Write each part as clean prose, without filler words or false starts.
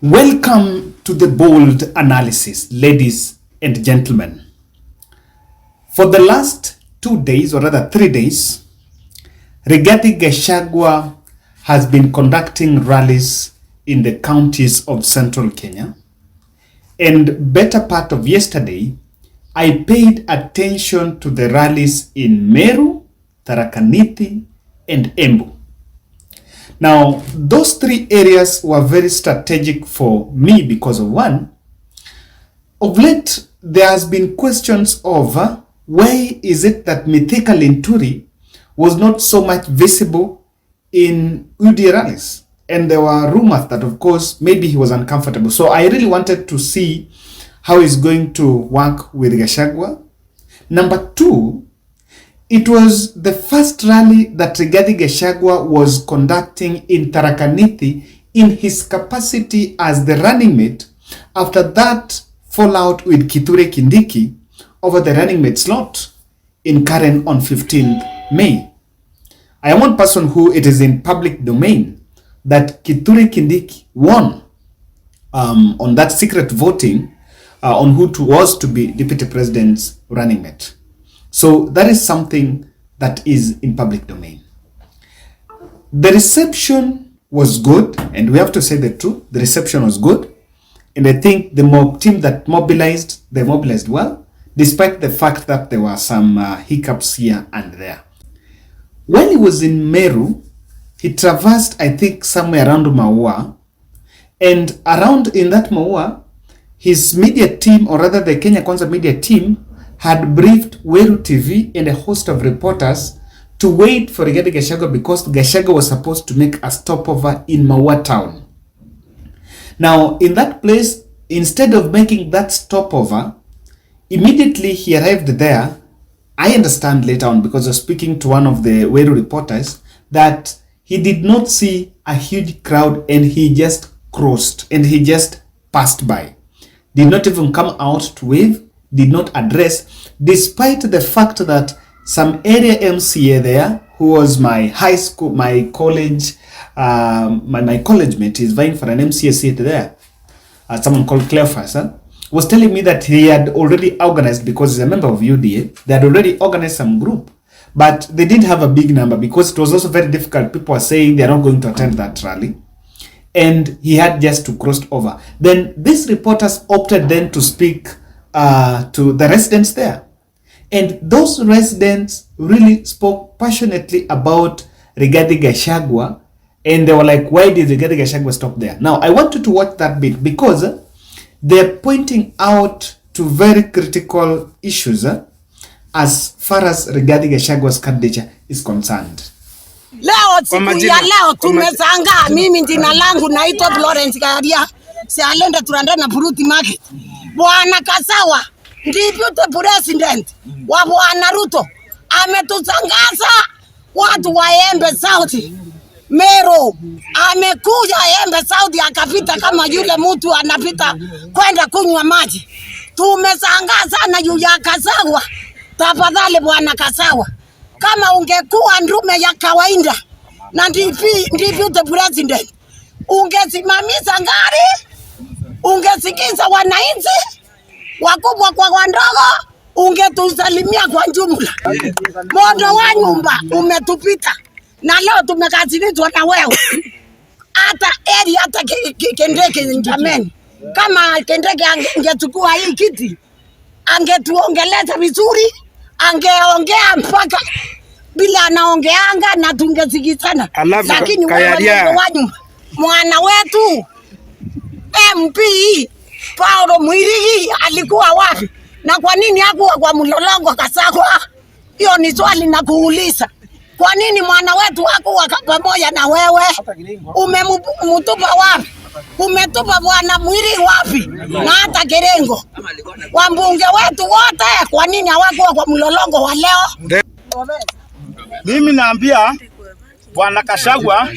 Welcome to the bold analysis, ladies and gentlemen. For the last 2 days, or rather 3 days, Gachagua has been conducting rallies in the counties of central Kenya. And better part of yesterday, I paid attention to the rallies in Meru, Tharaka and Embu. Now, those 3 areas were very strategic for me because of one. Of late, there has been questions over why is it that Mithika Linturi was not so much visible in UD rallies. And there were rumors that, of course, maybe he was uncomfortable. So I really wanted to see how he's going to work with Gachagua. Number 2, it was the first rally that Gachagua was conducting in Tharaka in his capacity as the running mate after that fallout with Kindiki over the running mate slot in Karen on 15th May. I am one person who it is in public domain that Kindiki won on that secret voting on who was to be deputy president's running mate. So that is something that is in public domain. The reception was good, and we have to say the truth. The reception was good, and I think the mob team that mobilized, they mobilized well, despite the fact that there were some hiccups here and there. When he was in Meru, he traversed, I think, somewhere around Maua, and around in that Maua, his media team, or rather the Kenya Kwanza media team, had briefed Meru TV and a host of reporters to wait for Gachagua because Gachagua was supposed to make a stopover in Maua town. Now, in that place, instead of making that stopover, immediately he arrived there. I understand later on, because I was speaking to one of the Meru reporters, that he did not see a huge crowd and he just crossed and he just passed by. Did not even come out to wave, did not address, despite the fact that some area MCA there, who was my high school, my college, my college mate, is vying for an MCA seat there. Someone called Cleophas was telling me that he had already organized, because he's a member of UDA, they had already organized some group, but they didn't have a big number because it was also very difficult. People were saying they're not going to attend that rally. And he had just to cross over. Then these reporters opted then to speak to the residents there. And those residents really spoke passionately about Gachagua. And they were like, why did Gachagua stop there? Now, I want you to watch that bit because they're pointing out to very critical issues as far as Gachagua's candidature is concerned. Leo siku ya leo tumeshangaa. Mimi jina langu naitwa Florence Karia. Sialenda turanda na Buruti Market. Bwana Kasawa, deputy president wa Bwana Ruto, ametutangaza watu wa Embu South. Meru amekuja Embu South akapita kama yule mtu anapita kwenda kunywa maji. Tumeshangaa sana juu ya Kasawa. Tafadhali Bwana Kasawa, kama ungekuwa ndume ya kawaida na deputy president, ungesimamisha ngari, ungesikiza wananchi wakubwa kwa wandogo, ungetusalimia kwa jumla. Moto wa nyumba umetupita na leo tumekasirishwa na wewe. Hata eri hata Kindiki jameni, kama Kindiki angechukua hii kiti, angetuongeleza vizuri, angeongea mpaka bila anaongeanga na tungesikizana. Lakini wewe mwana wetu MP Paulo Mwirigi alikuwa wapi? Na kwa nini hakuwa kwa mlolongo Gachagua? Hiyo ni swali na kuuliza. Kwa nini mwana wetu hakuwa pamoja na wewe? Umemtupa wapi? Umetupa Bwana Mwirigi wapi? Na hata Kirengo. Wambunge wetu wote kwa nini hawakuwa kwa mlolongo wa leo? Mimi naambia Bwana Gachagua,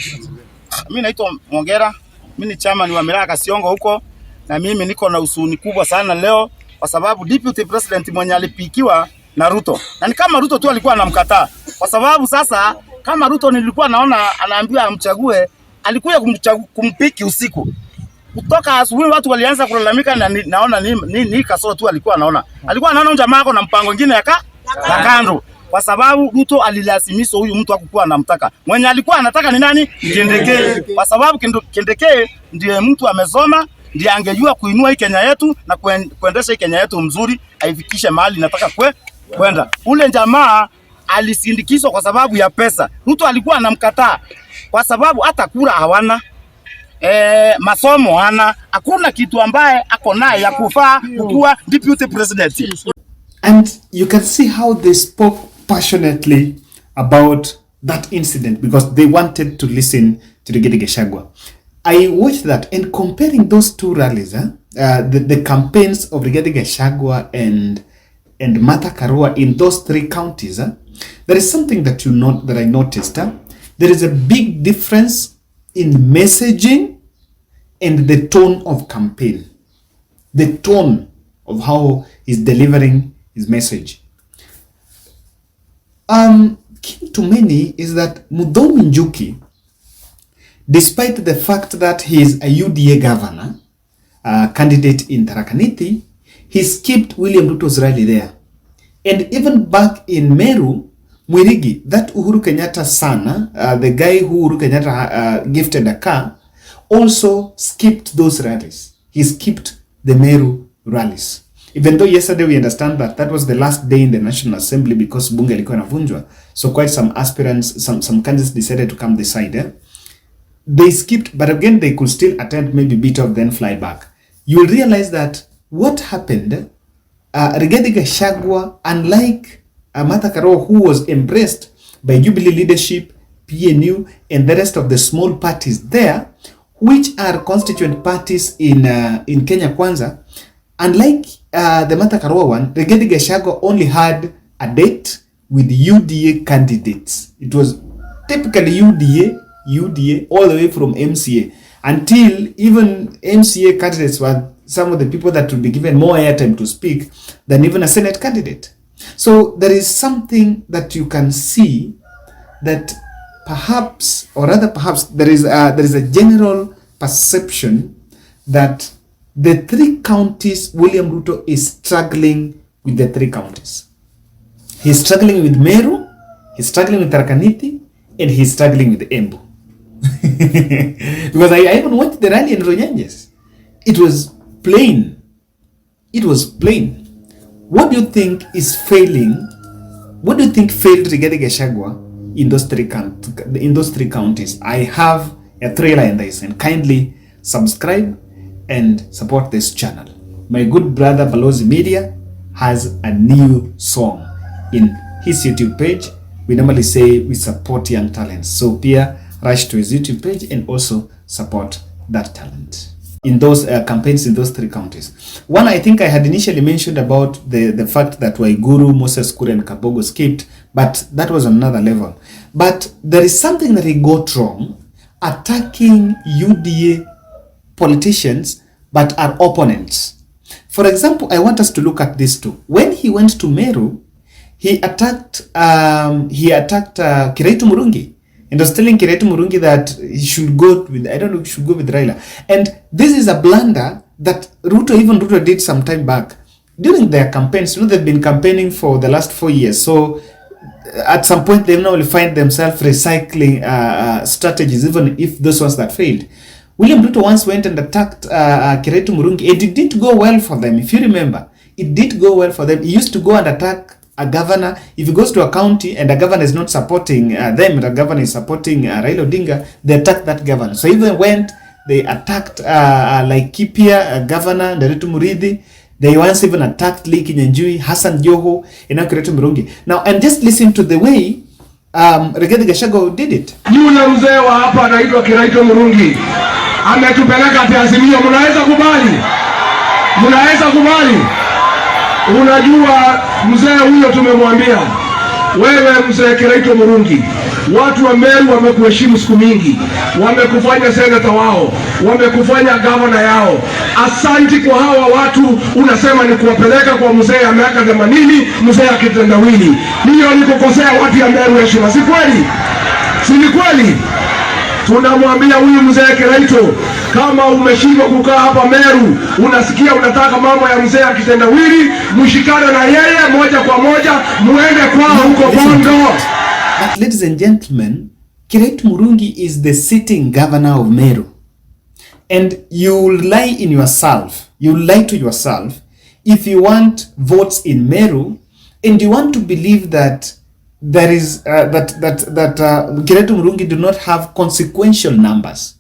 mimi naitwa Mongera, mimi ni chama ni wa Miraka Siongo huko, na mimi niko na usuni kubwa sana leo kwa sababu deputy president mwenye alipikiwa na Ruto. Na ni kama Ruto tu alikuwa anamkataa. Kwa sababu sasa kama Ruto nilikuwa naona anaambiwa amchague, alikuja kumpiki usiku. kutoka asubuhi watu walianza kulalamika na naona ni kasoro tu alikuwa anaona jamaa yako na mpango mwingine ya kando, kwa sababu Ruto alilazimisha huyu mtu hakukuwa anamtaka. Mwenye alikuwa anataka ni nani? Kindiki. Kwa sababu Kindiki ndiye mtu amesoma, ndiye angejua kuinua hii Kenya yetu na kuendesha hii Kenya yetu mzuri, aifikishe mahali nataka kwenda. Ule jamaa alisindikizwa kwa sababu ya pesa. Ruto alikuwa anamkataa kwa sababu hata kura hawana, masomo hana, hakuna kitu ambaye ako naye ya kufaa kuwa deputy president. And you can see how they spoke passionately about that incident because they wanted to listen to Rigathi Gachagua. I watched that and comparing those two rallies, the campaigns of Rigathi Gachagua and Martha Karua in those three counties, there is something that that I noticed. There is a big difference in messaging and the tone of campaign, the tone of how he's delivering his message. Key to many is that Muthoni Njuki, despite the fact that he is a UDA governor, candidate in Tharaka, he skipped William Ruto's rally there. And even back in Meru, Mwirigi, that Uhuru Kenyatta's son, the guy who Uhuru Kenyatta gifted a car, also skipped those rallies. He skipped the Meru rallies. Even though yesterday we understand that that was the last day in the National Assembly because bunge ilikuwa inavunjwa. So quite some aspirants, some candidates decided to come this side. They skipped, but again they could still attend, maybe beat up, then fly back. You will realize that what happened, Rigathi Gachagua, unlike Martha Karua, who was embraced by Jubilee leadership, PNU, and the rest of the small parties there, which are constituent parties in Kenya Kwanza, unlike the Martha Karua one, Rigathi Gachagua only had a date with UDA candidates. It was typically UDA all the way from MCA, until even MCA candidates were some of the people that would be given more airtime to speak than even a Senate candidate. So there is something that you can see that perhaps, or rather perhaps, there is a general perception that the three counties, William Ruto is struggling with the three counties. He's struggling with Meru, he's struggling with Tharaka, and he's struggling with Embu. Because I even went to the rally in Runyenjes. It was plain. It was plain. What do you think is failing? What do you think failed Rigathi Gachagua in those three counties? I have a trailer in this, and kindly subscribe and support this channel. My good brother Balozi Media has a new song in his YouTube page. We normally say we support young talents, so Pia, rush to his YouTube page and also support that talent in those campaigns in those three counties. One, I think I had initially mentioned about the fact that Waiguru, Moses Kuria and Kabogo skipped, but that was on another level. But there is something that he got wrong, attacking UDA politicians but are opponents. For example, I want us to look at this too. When he went to Meru, he attacked Kiraitu Murungi, and was telling Kiraitu Murungi that he should go with, should go with Raila. And this is a blunder that Ruto did some time back. During their campaigns, they've been campaigning for the last 4 years. So at some point, they now will find themselves recycling strategies, even if those ones that failed. William Ruto once went and attacked Kiraitu Murungi. It didn't go well for them, if you remember. It did go well for them. He used to go and attack a governor. If he goes to a county and a governor is not supporting them, the governor is supporting Raila Odinga, they attack that governor. So even when they attacked like Kipia, governor, Nderitu Murithi, they once even attacked Lee Kinyanjui, Hassan Joho, and Kiraitu Murungi. Now, and just listen to the way Rigathi Gachagua did it. Yule mzee wa hapa anaitwa Kiraitu Murungi ametupeleka Azimio. Mnaweza kubali? Mnaweza kubali? Unajua mzee huyo tumemwambia, wewe mzee Kiraitu Murungi, watu wa Meru wamekuheshimu siku mingi, wamekufanya seneta wao, wamekufanya governor yao. Asanti kwa hawa watu, unasema ni kuwapeleka kwa mzee ya miaka 80, mzee akitendawili. Hiyo ni kukosea watu ya Meru heshima, si kweli? Si ni kweli? Tunamwambia huyu mzee Kiraitu Kama umeshindwa kukaa hapa Meru, unasikia unataka mambo ya mzee akitendawili, mshikane na yeye moja kwa moja, muende kwao huko Bondo. But ladies and gentlemen, Kiraitu Murungi is the sitting governor of Meru. And you lie in yourself, you lie to yourself if you want votes in Meru and you want to believe that there is Kiraitu Murungi do not have consequential numbers.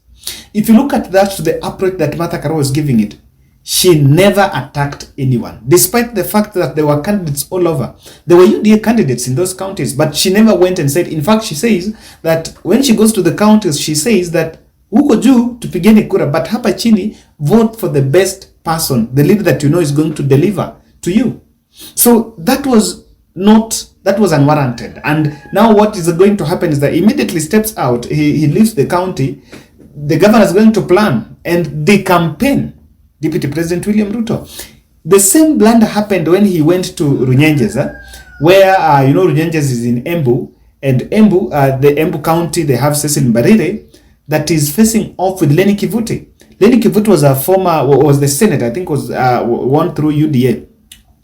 If you look at that, the approach that Martha Karua was giving it, she never attacked anyone, despite the fact that there were candidates all over. There were UDA candidates in those counties, but she never went and said, in fact, she says that when she goes to the counties, she says that huko juu tupigeni kura, but hapa chini vote for the best person, the leader that you know is going to deliver to you. So that was unwarranted. And now what is going to happen is that immediately steps out, he leaves the county, the governor is going to plan and the campaign Deputy President William Ruto. The same blunder happened when he went to Runyenjes, where Runyenjes is in Embu, and Embu, the Embu County, they have Cecil Mbarire that is facing off with Lenny Kivuti. Lenny Kivuti was the senator, I think was won through UDA,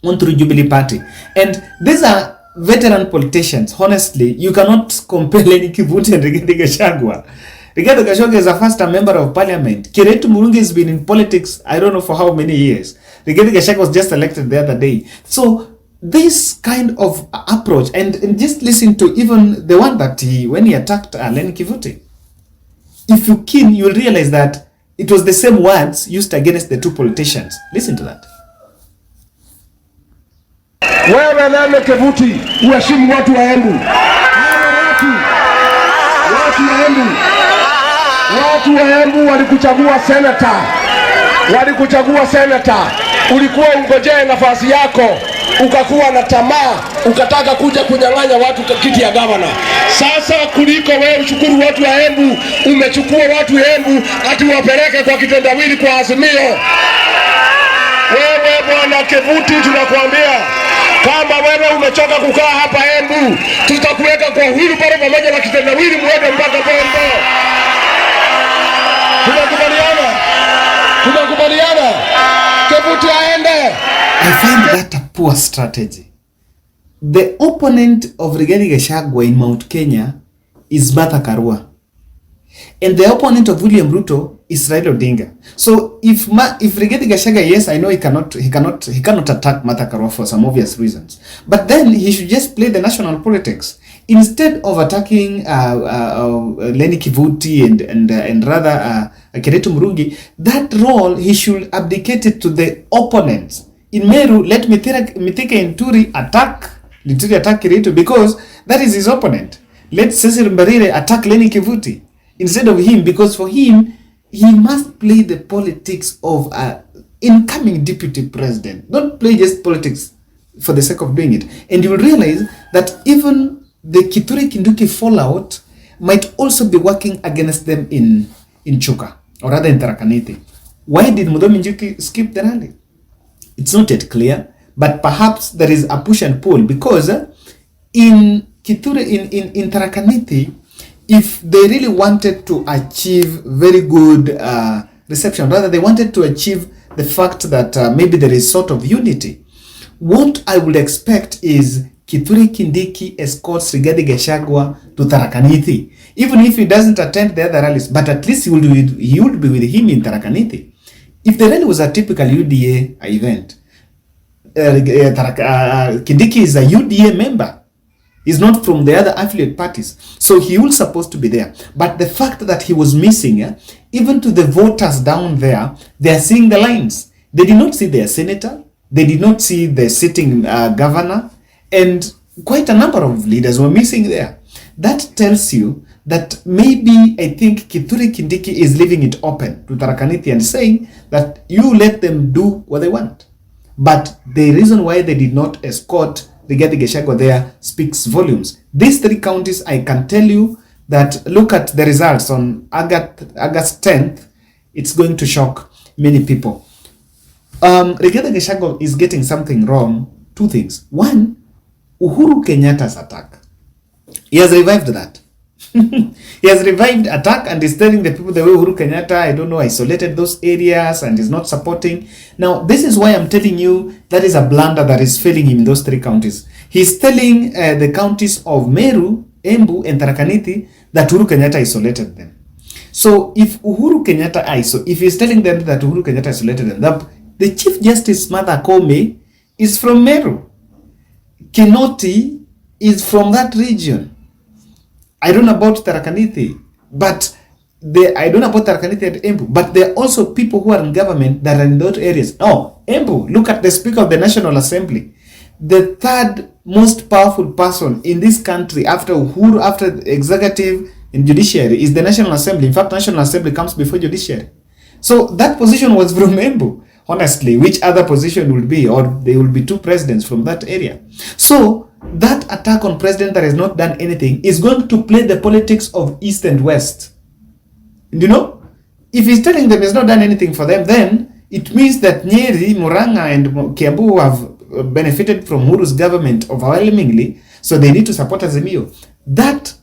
won through Jubilee Party, and these are veteran politicians. Honestly, you cannot compare Lenny Kivuti and Rigathi Gachagua. Rigathi Gachagua is a first-time member of parliament. Kiraitu Murungi has been in politics, I don't know for how many years. Rigathi Gachagua was just elected the other day. So this kind of approach, and just listen to even the one that when he attacked Lenny Kivuti. If you keen, you will realize that it was the same words used against the two politicians. Listen to that. Wewe Lenny Kivuti, uheshimu watu wa Embu. Watu wa Embu walikuchagua senator. Ulikuwa ungojee nafasi yako, ukakuwa na tamaa, ukataka kuja kunyang'anya watu kiti ya gavana. Sasa kuliko wewe ushukuru watu wa Embu, umechukua watu wa Embu ati wapeleke kwa kitendawili kwa Azimio. Wewe bwana Kivuti, tunakuambia kama wewe umechoka kukaa hapa Embu, tutakuweka kwa huru pale pamoja na kitendawili muende mpaka Bondo. Tunakubaliana. Kivuti aende. I find that a poor strategy. The opponent of Rigathi Gachagua in Mount Kenya is Martha Karua. And the opponent of William Ruto is Raila Odinga. So if Rigathi Gachagua, yes, I know he cannot attack Martha Karua for some obvious reasons. But then he should just play the national politics. Instead of attacking Lenny Kivuti and rather Kiraitu Murungi, that role he should abdicate it to the opponents. In Meru, let Mithika and Lituri attack Kiraitu because that is his opponent. Let Cecil Mbarire attack Lenny Kivuti instead of him, because for him, he must play the politics of incoming deputy president. Don't play just politics for the sake of doing it. And you will realize that even the Kithure Kindiki fallout might also be working against them in Chuka, or rather in Tharaka. Why did Muthoni Njuki skip the rally? It's not yet clear, but perhaps there is a push and pull, because in Tharaka, if they really wanted to achieve very good reception, rather they wanted to achieve the fact that maybe there is sort of unity, what I would expect is Kithure Kindiki escorts Rigathi Gachagua to Tharaka, even if he doesn't attend the other rallies, but at least he would be with him in Tharaka. If the rally was a typical UDA event, Kindiki is a UDA member. He's not from the other affiliate parties, so he was supposed to be there. But the fact that he was missing, even to the voters down there, they are seeing the lines. They did not see their senator. They did not see the sitting governor. And quite a number of leaders were missing there. That tells you that maybe, I think, Kithure Kindiki is leaving it open to Tharaka and saying that you let them do what they want. But the reason why they did not escort Rigathi Gachagua there speaks volumes. These three counties, I can tell you that, look at the results on August 10th, it's going to shock many people. Rigathi Gachagua is getting something wrong. Two things. One, Uhuru Kenyatta's attack. He has revived that. He has revived attack and is telling the people the way Uhuru Kenyatta, I don't know, isolated those areas and is not supporting. Now, this is why I'm telling you that is a blunder that is failing him in those 3 counties. He's telling the counties of Meru, Embu, and Tharaka that Uhuru Kenyatta isolated them. So if Uhuru Kenyatta if he's telling them that Uhuru Kenyatta isolated them, the Chief Justice Martha Koome is from Meru. Kinoti is from that region. I don't know about Tharaka but I don't know about Tharaka and Embu, but there are also people who are in government that are in those areas. Oh, Embu, look at the Speaker of the National Assembly. The 3rd most powerful person in this country after Uhuru, after the executive and judiciary, is the National Assembly. In fact, National Assembly comes before judiciary. So that position was from Embu. Honestly, which other position will be, or there will be 2 presidents from that area. So that attack on president that has not done anything is going to play the politics of East and West. You know, if he's telling them he's not done anything for them, then it means that Nyeri, Murang'a, and Kiambu have benefited from Uhuru's government overwhelmingly, so they need to support Azimio. That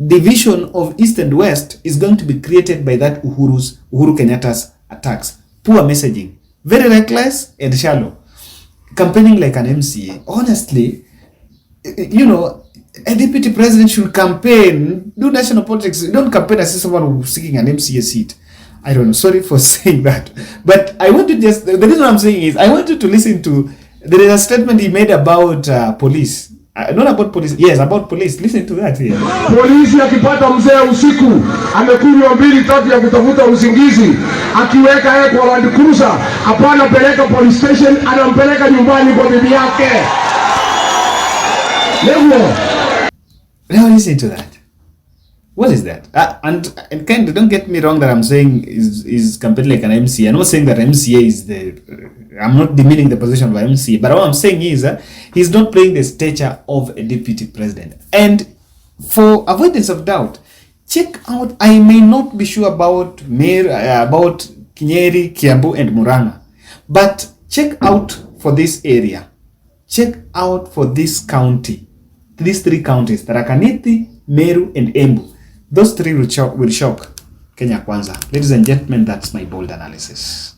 division of East and West is going to be created by that Uhuru Kenyatta's attacks. Poor messaging, very reckless and shallow. Campaigning like an MCA. Honestly, you know, a deputy president should campaign, do national politics. You don't campaign as someone who's seeking an MCA seat. I don't know, sorry for saying that. But I want to just, the reason I'm saying is, I want you to listen to, there is a statement he made about police. Not about police, yes, about police. Listen to that here. Polisi akipata mzee usiku, amekunywa 2-3 ya kutafuta usingizi, akiweka yeye kwa Land Cruiser, hapana peleka police station, anampeleka nyumbani kwa bibi yake. Now listen to that. What is that? And kind of, don't get me wrong that I'm saying is completely like an MCA. I'm not saying that MCA is I'm not demeaning the position of MCA, but what I'm saying is he's not playing the stature of a deputy president. And for avoidance of doubt, check out, I may not be sure about Meru, about Nyeri, Kiambu, and Murang'a, but check out for this area. Check out for this county. These 3 counties, Tharaka, Meru, and Embu. Those 3 will shock Kenya Kwanza. Ladies and gentlemen, that's my bold analysis.